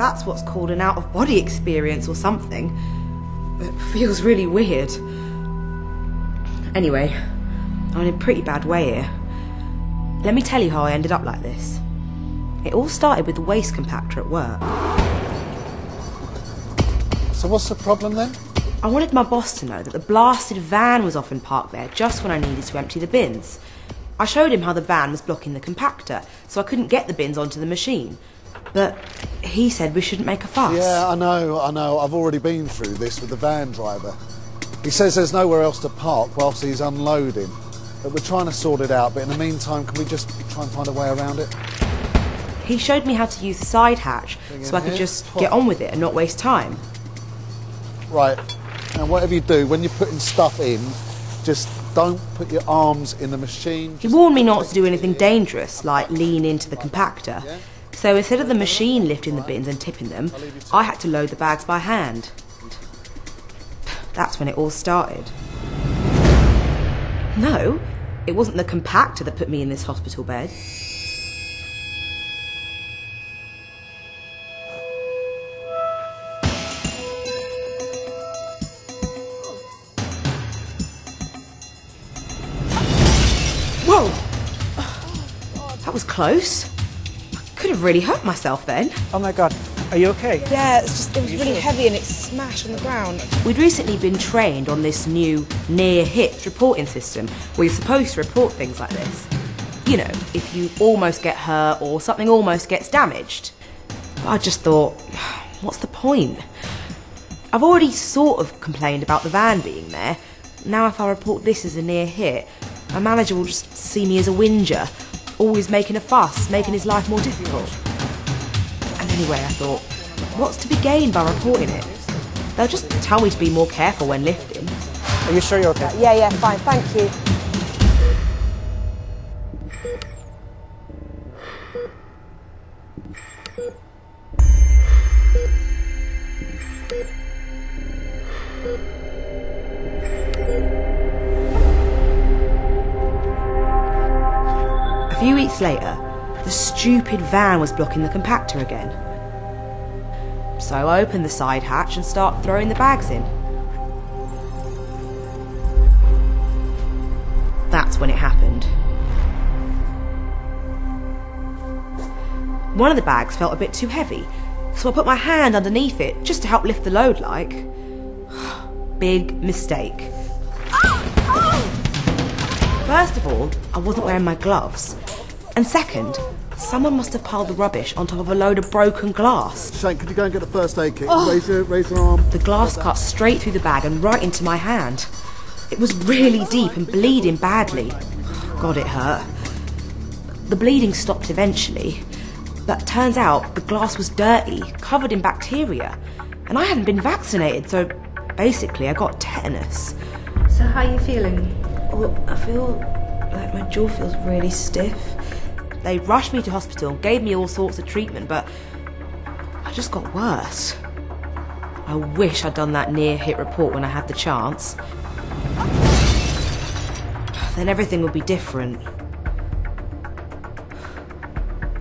that's what's called an out-of-body experience or something. It feels really weird. Anyway, I'm in a pretty bad way here. Let me tell you how I ended up like this. It all started with the waste compactor at work. So what's the problem then? I wanted my boss to know that the blasted van was often parked there just when I needed to empty the bins. I showed him how the van was blocking the compactor, so I couldn't get the bins onto the machine. But he said we shouldn't make a fuss. Yeah, I know. I've already been through this with the van driver. He says there's nowhere else to park whilst he's unloading. But we're trying to sort it out, but in the meantime, can we just try and find a way around it? He showed me how to use the side hatch so I could just get on with it and not waste time. Right, now whatever you do, when you're putting stuff in, just don't put your arms in the machine. He warned me not to do anything dangerous, like lean into the compactor. So instead of the machine lifting the bins and tipping them, I had to load the bags by hand. That's when it all started. No, it wasn't the compactor that put me in this hospital bed. Whoa! That was close. I could have really hurt myself then. Oh my God, are you okay? Yeah, it was really heavy and it smashed on the ground. We'd recently been trained on this new near-hit reporting system where you're supposed to report things like this. You know, if you almost get hurt or something almost gets damaged. But I just thought, what's the point? I've already sort of complained about the van being there. Now if I report this as a near hit, my manager will just see me as a whinger, always making a fuss, making his life more difficult. And anyway, I thought, what's to be gained by reporting it? They'll just tell me to be more careful when lifting. Are you sure you're okay? Yeah, fine, thank you. A few weeks later, the stupid van was blocking the compactor again. So I opened the side hatch and start throwing the bags in. That's when it happened. One of the bags felt a bit too heavy, so I put my hand underneath it just to help lift the load like. Big mistake. First of all, I wasn't wearing my gloves. And second, someone must have piled the rubbish on top of a load of broken glass. Shane, could you go and get the first aid kit? Raise your arm. The glass cut straight through the bag and right into my hand. It was really deep and bleeding badly. God, it hurt. The bleeding stopped eventually, but turns out the glass was dirty, covered in bacteria, and I hadn't been vaccinated, so basically I got tetanus. So how are you feeling? Well, I feel like my jaw feels really stiff. They rushed me to hospital and gave me all sorts of treatment, but I just got worse. I wish I'd done that near-hit report when I had the chance. Then everything would be different.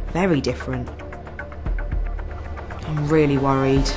Very different. I'm really worried.